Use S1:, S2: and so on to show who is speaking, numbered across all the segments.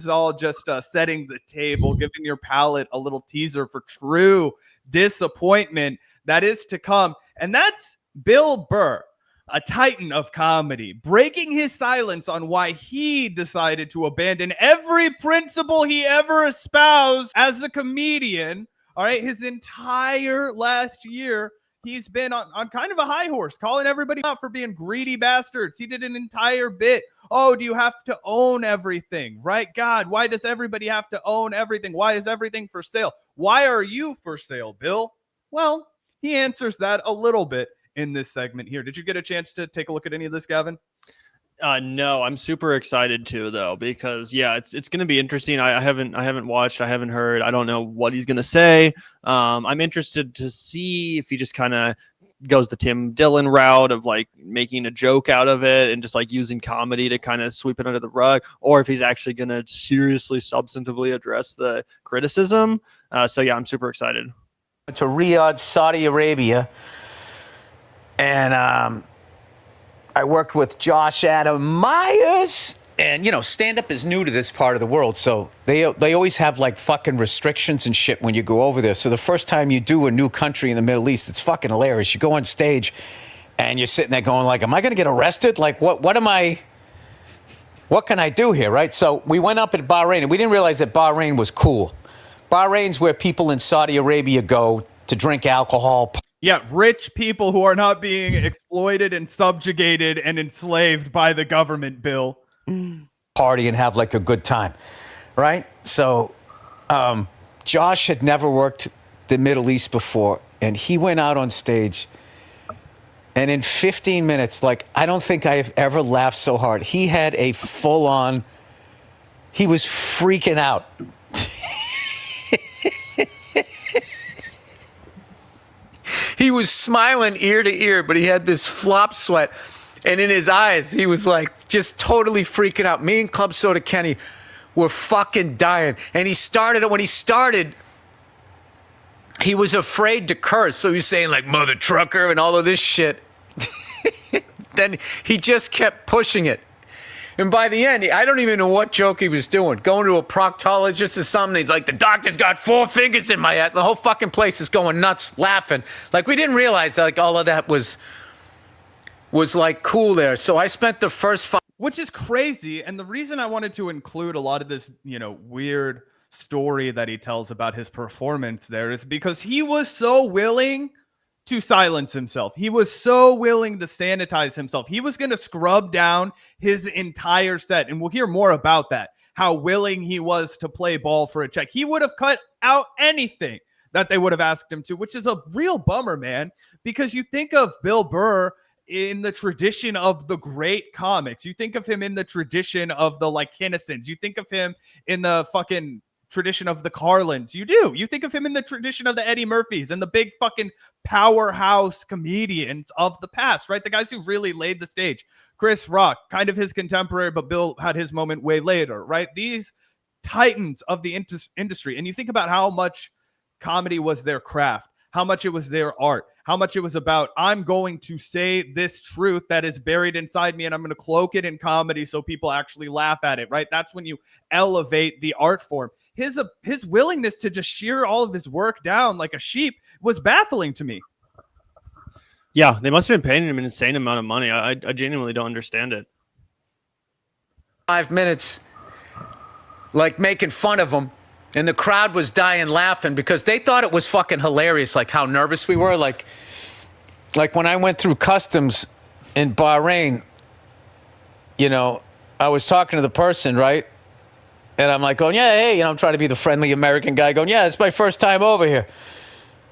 S1: is all just setting the table, giving your palate a little teaser for true disappointment that is to come. And that's Bill Burr, a titan of comedy, breaking his silence on why he decided to abandon every principle he ever espoused as a comedian. All right, his entire last year, he's been on kind of a high horse, calling everybody out for being greedy bastards. He did an entire bit. Oh, do you have to own everything? Right? God, why does everybody have to own everything? Why is everything for sale? Why are you for sale, Bill? Well, he answers that a little bit in this segment here. Did you get a chance to take a look at any of this, Gavin?
S2: No, I'm super excited to though, because it's going to be interesting. I haven't watched, I haven't heard, I don't know what he's going to say. I'm interested to see if he just kind of goes the Tim Dillon route of like making a joke out of it and just like using comedy to kind of sweep it under the rug, or if he's actually going to seriously, substantively address the criticism. So yeah, I'm super excited.
S3: To Riyadh, Saudi Arabia, and I worked with Josh Adam Myers, and stand-up is new to this part of the world, so they always have like fucking restrictions and shit when you go over there. So the first time you do a new country in the Middle East, it's fucking hilarious. You go on stage and you're sitting there going like, am I going to get arrested? Like what can I do here, right? So we went up at Bahrain, and we didn't realize that Bahrain was cool. Bahrain's where people in Saudi Arabia go to drink alcohol.
S1: Yeah, rich people who are not being exploited and subjugated and enslaved by the government, Bill.
S3: Party and have like a good time, right? So Josh had never worked the Middle East before, and he went out on stage, and in 15 minutes, like, I don't think I've ever laughed so hard. He had a full-on, he was freaking out. He was smiling ear to ear, but he had this flop sweat. And in his eyes, he was like just totally freaking out. Me and Club Soda Kenny were fucking dying. And when he started, he was afraid to curse. So he was saying like mother trucker and all of this shit. Then he just kept pushing it. And by the end, I don't even know what joke he was doing. Going to a proctologist or something. He's like, the doctor's got 4 fingers in my ass. The whole fucking place is going nuts, laughing. Like, we didn't realize that, like, all of that was like cool there. So I spent the first
S1: which is crazy. And the reason I wanted to include a lot of this, weird story that he tells about his performance there is because he was so willing to silence himself. He was so willing to sanitize himself. He was going to scrub down his entire set. And we'll hear more about that, how willing he was to play ball for a check. He would have cut out anything that they would have asked him to, which is a real bummer, man, because you think of Bill Burr in the tradition of the great comics. You think of him in the tradition of the like Kinnisons. You think of him in the fucking tradition of the Carlins. You do. You think of him in the tradition of the Eddie Murphys and the big fucking powerhouse comedians of the past, right? The guys who really laid the stage. Chris Rock, kind of his contemporary, but Bill had his moment way later, right? These titans of the industry. And you think about how much comedy was their craft, how much it was their art, how much it was about, I'm going to say this truth that is buried inside me and I'm going to cloak it in comedy so people actually laugh at it, right? That's when you elevate the art form. His willingness to just shear all of his work down like a sheep was baffling to me.
S2: Yeah, they must have been paying him an insane amount of money. I genuinely don't understand it.
S3: 5 minutes, like making fun of him, and the crowd was dying laughing because they thought it was fucking hilarious, like how nervous we were. Like when I went through customs in Bahrain, I was talking to the person, right? And I'm like going, yeah, hey, I'm trying to be the friendly American guy going, yeah, it's my first time over here.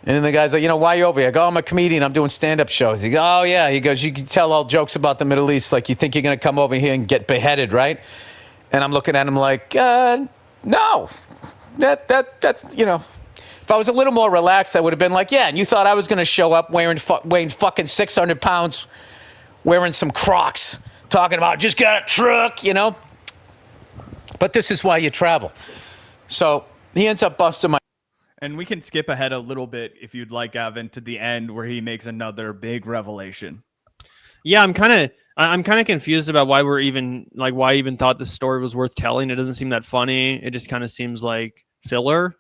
S3: And then the guy's like, why are you over here? I go, I'm a comedian. I'm doing stand-up shows. He goes, oh, yeah. He goes, you can tell all jokes about the Middle East. Like, you think you're going to come over here and get beheaded, right? And I'm looking at him like, no. That's, if I was a little more relaxed, I would have been like, yeah, and you thought I was going to show up weighing fucking 600 pounds, wearing some Crocs, talking about just got a truck, But this is why you travel. So he ends up busting my...
S1: And we can skip ahead a little bit, if you'd like, Gavin, to the end where he makes another big revelation.
S2: Yeah, I'm kind of confused about why why I even thought this story was worth telling. It doesn't seem that funny. It just kind of seems like filler.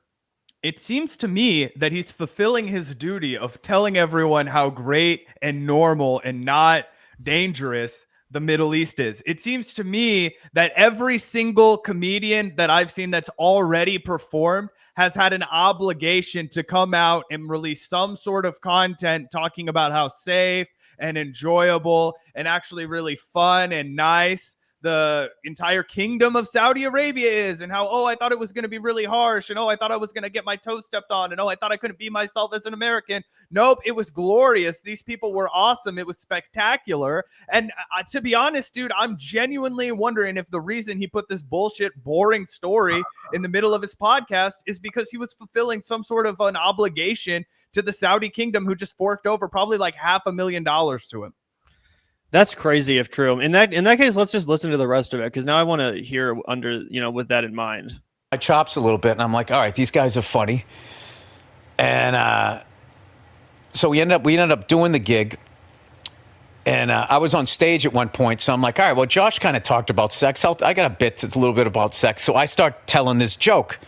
S1: It seems to me that he's fulfilling his duty of telling everyone how great and normal and not dangerous the Middle East is. It seems to me that every single comedian that I've seen that's already performed has had an obligation to come out and release some sort of content talking about how safe and enjoyable and actually really fun and nice the entire kingdom of Saudi Arabia is, and how, oh, I thought it was going to be really harsh, and oh, I thought I was going to get my toes stepped on, and oh, I thought I couldn't be myself as an American. Nope, it was glorious. These people were awesome. It was spectacular. And to be honest, dude, I'm genuinely wondering if the reason he put this bullshit, boring story in the middle of his podcast is because he was fulfilling some sort of an obligation to the Saudi kingdom, who just forked over probably like $500,000 to him.
S2: That's crazy if true. In that case, let's just listen to the rest of it, because now I want to hear with that in mind.
S3: My chops a little bit, and I'm like, all right, these guys are funny. And so we ended up doing the gig, and I was on stage at one point, so I'm like, all right, well, Josh kind of talked about sex. I got a bit that's a little bit about sex, so I start telling this joke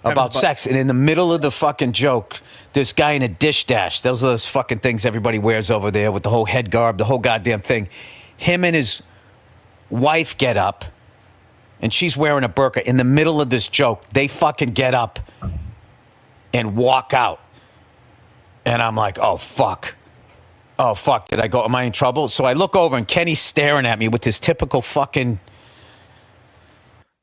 S3: about sex, and in the middle of the fucking joke, this guy in a dish dash, those are those fucking things everybody wears over there with the whole head garb, the whole goddamn thing. Him and his wife get up, and she's wearing a burqa. In the middle of this joke, they fucking get up and walk out. And I'm like, oh, fuck. Oh, fuck, did I go? Am I in trouble? So I look over, and Kenny's staring at me with his typical fucking...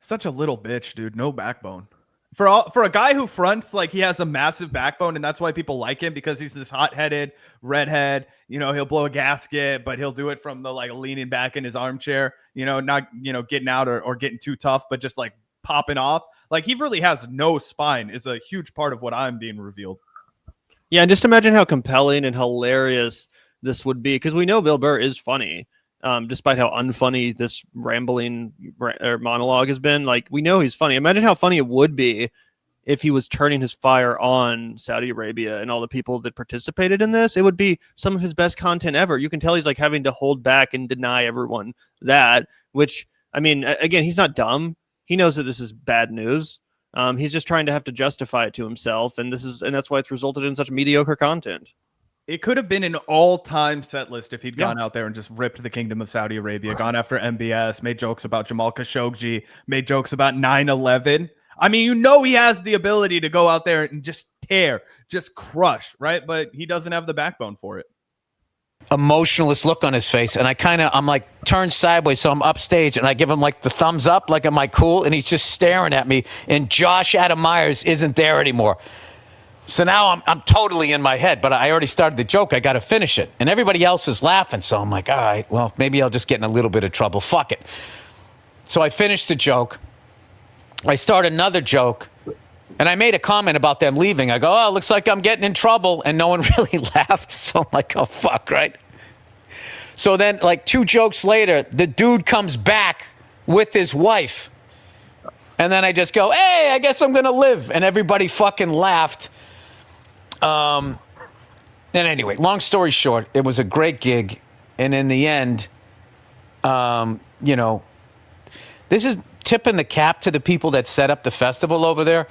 S1: Such a little bitch, dude. No backbone. For a guy who fronts like he has a massive backbone, and that's why people like him, because he's this hot-headed redhead. You know, he'll blow a gasket, but he'll do it from the like leaning back in his armchair. You know, not getting out or getting too tough, but just like popping off. Like, he really has no spine. Is a huge part of what I'm being revealed.
S2: Yeah, and just imagine how compelling and hilarious this would be, because we know Bill Burr is funny. Despite how unfunny this rambling monologue has been, like, we know he's funny. Imagine how funny it would be if he was turning his fire on Saudi Arabia and all the people that participated in this. It would be some of his best content ever. You can tell he's like having to hold back and deny everyone that, which, I mean, again, he's not dumb. He knows that this is bad news. He's just trying to have to justify it to himself. And that's why it's resulted in such mediocre content.
S1: It could have been an all-time set list if he'd gone out there and just ripped the kingdom of Saudi Arabia, gone after MBS, made jokes about Jamal Khashoggi, made jokes about 9/11. I mean, he has the ability to go out there and just tear, just crush, right? But he doesn't have the backbone for it.
S3: Emotionless look on his face, and I'm like turned sideways, so I'm upstage, and I give him like the thumbs up, like, am I cool? And he's just staring at me, and Josh Adam Myers isn't there anymore. So now I'm totally in my head, but I already started the joke. I got to finish it. And everybody else is laughing. So I'm like, all right, well, maybe I'll just get in a little bit of trouble. Fuck it. So I finished the joke. I start another joke. And I made a comment about them leaving. I go, oh, looks like I'm getting in trouble. And no one really laughed. So I'm like, oh, fuck, right? So then, like 2 jokes later, the dude comes back with his wife. And then I just go, hey, I guess I'm going to live. And everybody fucking laughed. And anyway, long story short, it was a great gig. And in the end, this is tipping the cap to the people that set up the festival over there.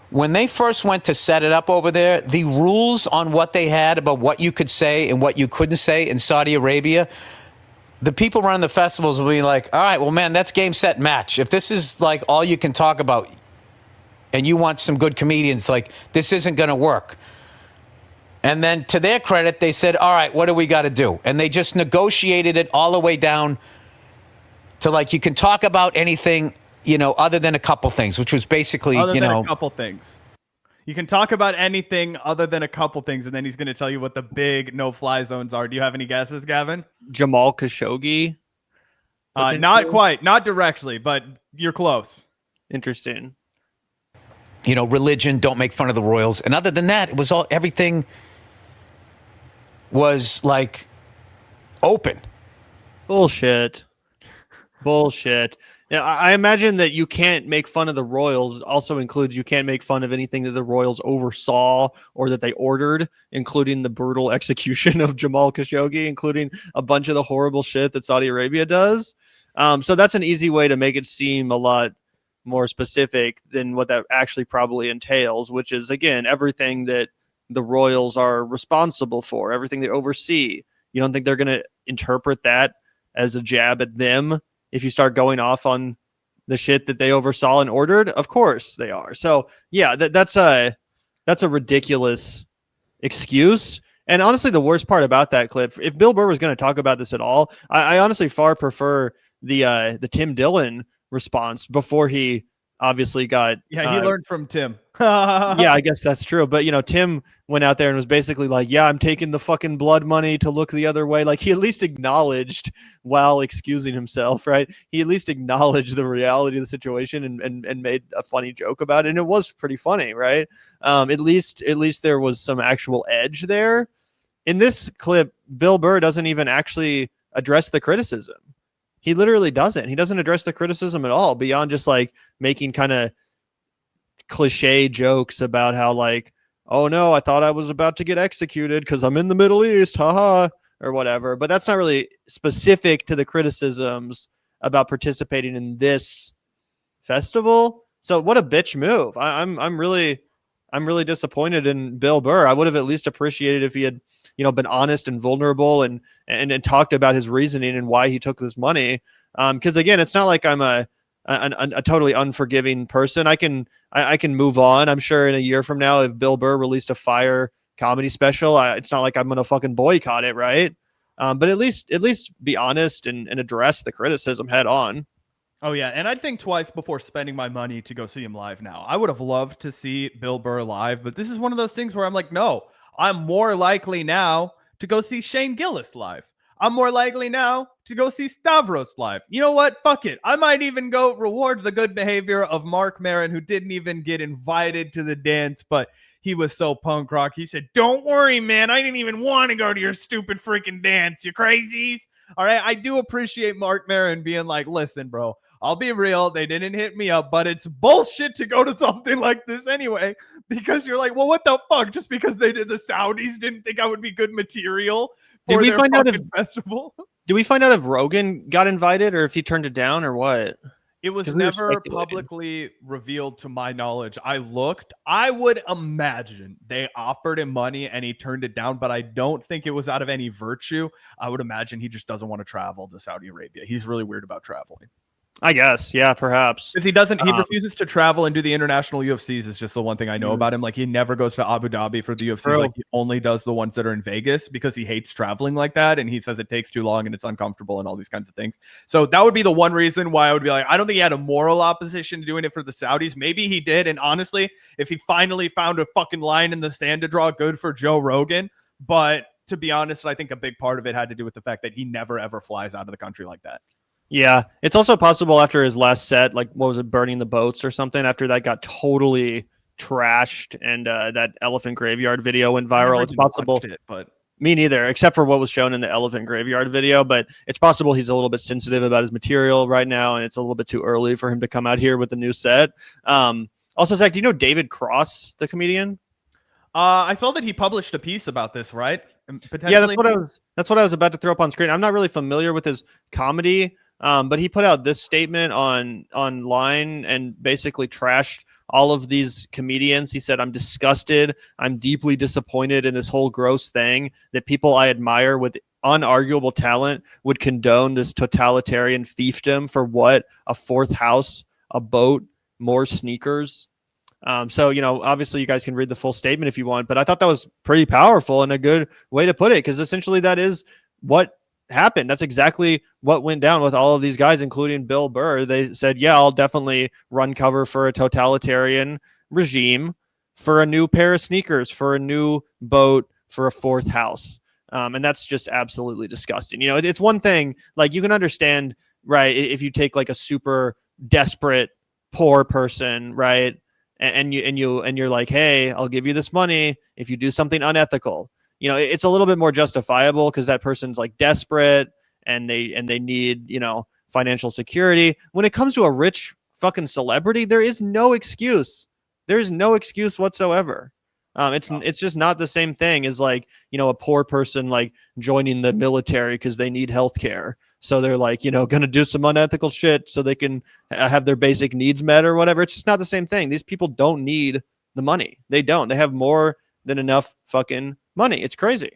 S3: When they first went to set it up over there, the rules on what they had about what you could say and what you couldn't say in Saudi Arabia, the people running the festivals will be like, all right, well, man, that's game, set, match. If this is like all you can talk about and you want some good comedians, like, this isn't going to work. And then to their credit, they said, all right, what do we got to do? And they just negotiated it all the way down to, like, you can talk about anything, other than a couple things, which was basically,
S1: a couple things. You can talk about anything other than a couple things, and then he's going to tell you what the big no-fly zones are. Do you have any guesses, Gavin?
S2: Jamal Khashoggi?
S1: Not quite. Not directly, but you're close.
S2: Interesting.
S3: Religion, don't make fun of the royals. And other than that, it was everything was like open.
S2: Bullshit. Yeah, I imagine that you can't make fun of the royals also includes you can't make fun of anything that the royals oversaw or that they ordered, including the brutal execution of Jamal Khashoggi, including a bunch of the horrible shit that Saudi Arabia does. So that's an easy way to make it seem a lot more specific than what that actually probably entails, which is, again, everything that the royals are responsible for, everything they oversee. You don't think they're going to interpret that as a jab at them if you start going off on the shit that they oversaw and ordered? Of course they are. So yeah, that's a ridiculous excuse. And honestly, the worst part about that clip, if Bill Burr was going to talk about this at all, I honestly far prefer the Tim Dillon response before he obviously got
S1: He learned from Tim.
S2: yeah, I guess that's true. But Tim went out there and was basically like, yeah, I'm taking the fucking blood money to look the other way. Like, he at least acknowledged, while excusing himself, right? He at least acknowledged the reality of the situation and made a funny joke about it. And it was pretty funny, right? At least there was some actual edge there. In this clip, Bill Burr doesn't even actually address the criticism. He literally doesn't. He doesn't address the criticism at all, beyond just like making kind of cliche jokes about how, like, oh no, I thought I was about to get executed because I'm in the Middle East, haha, or whatever. But that's not really specific to the criticisms about participating in this festival. So what a bitch move. I'm really disappointed in Bill Burr. I would have at least appreciated if he had been honest and vulnerable and talked about his reasoning and why he took this money. Because again, it's not like I'm a totally unforgiving person. I can move on. I'm sure in a year from now, if Bill Burr released a fire comedy special, it's not like I'm gonna fucking boycott it, right? But at least be honest and address the criticism head on.
S1: Oh yeah, and I'd think twice before spending my money to go see him live now. I would have loved to see Bill Burr live, but this is one of those things where I'm like, no, I'm more likely now to go see Shane Gillis live. I'm more likely now to go see Stavros live. You know what? Fuck it. I might even go reward the good behavior of Mark Maron, who didn't even get invited to the dance, but he was so punk rock. He said, don't worry, man. I didn't even want to go to your stupid freaking dance. You crazies. All right. I do appreciate Mark Maron being like, listen, bro, I'll be real. They didn't hit me up, but it's bullshit to go to something like this anyway, because you're like, well, what the fuck? Just because the Saudis didn't think I would be good material for their fucking festival?
S2: Did we find out if Rogan got invited or if he turned it down or what?
S1: It was never publicly revealed to my knowledge. I looked. I would imagine they offered him money and he turned it down, but I don't think it was out of any virtue. I would imagine he just doesn't want to travel to Saudi Arabia. He's really weird about traveling.
S2: I guess, yeah, perhaps.
S1: Because he refuses to travel and do the international UFCs is just the one thing I know about him. Like, he never goes to Abu Dhabi for the UFCs. Like, he only does the ones that are in Vegas because he hates traveling like that. And he says it takes too long and it's uncomfortable and all these kinds of things. So that would be the one reason why I would be like, I don't think he had a moral opposition to doing it for the Saudis. Maybe he did. And honestly, if he finally found a fucking line in the sand to draw, good for Joe Rogan. But to be honest, I think a big part of it had to do with the fact that he never ever flies out of the country like that.
S2: Yeah, it's also possible after his last set, like, what was it, Burning the Boats or something, after that got totally trashed and that Elephant Graveyard video went viral. It's possible.
S1: But
S2: me neither, except for what was shown in the Elephant Graveyard video. But it's possible he's a little bit sensitive about his material right now, and it's a little bit too early for him to come out here with a new set. Also, Zach, do you know David Cross, the comedian?
S1: I saw that he published a piece about this, right?
S2: Yeah, that's what I was about to throw up on screen. I'm not really familiar with his comedy. But he put out this statement online and basically trashed all of these comedians. He said, I'm disgusted. I'm deeply disappointed in this whole gross thing that people I admire with unarguable talent would condone this totalitarian fiefdom for what? A fourth house, a boat, more sneakers. So, obviously you guys can read the full statement if you want, but I thought that was pretty powerful and a good way to put it, because essentially that is what happened. That's exactly what went down with all of these guys, including Bill Burr. They said, yeah, I'll definitely run cover for a totalitarian regime, for a new pair of sneakers, for a new boat, for a fourth house. And that's just absolutely disgusting. It's one thing, like, you can understand, right, if you take like a super desperate poor person, right, and you're like, hey, I'll give you this money if you do something unethical. It's a little bit more justifiable because that person's like desperate and they need, financial security. When it comes to a rich fucking celebrity, there is no excuse. There's no excuse whatsoever. It's just not the same thing as like, you know, a poor person like joining the military because they need health care. So they're like, you know, going to do some unethical shit so they can have their basic needs met or whatever. It's just not the same thing. These people don't need the money. They don't. They have more than enough fucking money. It's crazy.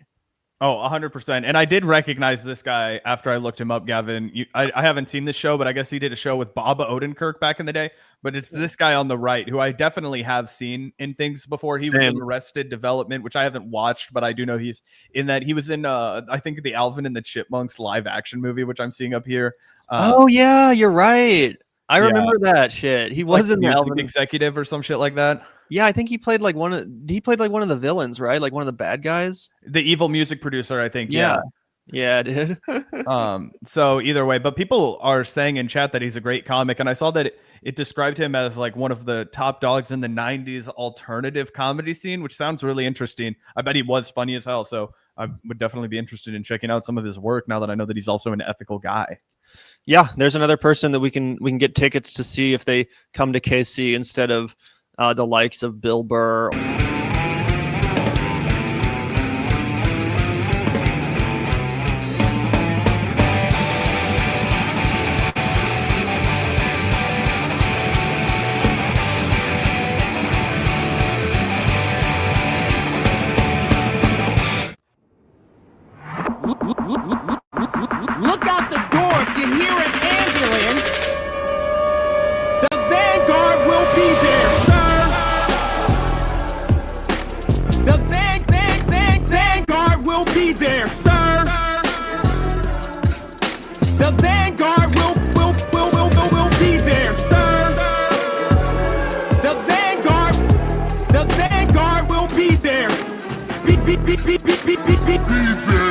S1: Oh, 100%. And I did recognize this guy after I looked him up, Gavin. I haven't seen this show, but I guess he did a show with Bob Odenkirk back in the day. But it's this guy on the right who I definitely have seen in things before. He was in Arrested Development, which I haven't watched, but I do know he's in that. He was in, I think, the Alvin and the Chipmunks live action movie, which I'm seeing up here.
S2: Oh, yeah, you're right. I remember that shit. He was in the Alvin
S1: executive or some shit like that.
S2: Yeah, I think he played like one of the villains, right? Like one of the bad guys.
S1: The evil music producer, I think.
S2: Yeah, it did.
S1: So either way, but people are saying in chat that he's a great comic, and I saw that it described him as like one of the top dogs in the 90s alternative comedy scene, which sounds really interesting. I bet he was funny as hell, so I would definitely be interested in checking out some of his work now that I know that he's also an ethical guy.
S2: Yeah, there's another person that we can get tickets to see if they come to KC instead of the likes of Bill Burr.
S4: Look out the door if you hear an ambulance. The Vanguard will be there, sir. The Vanguard will be there, sir. The Vanguard will be there, sir. The Vanguard will be there. Be there.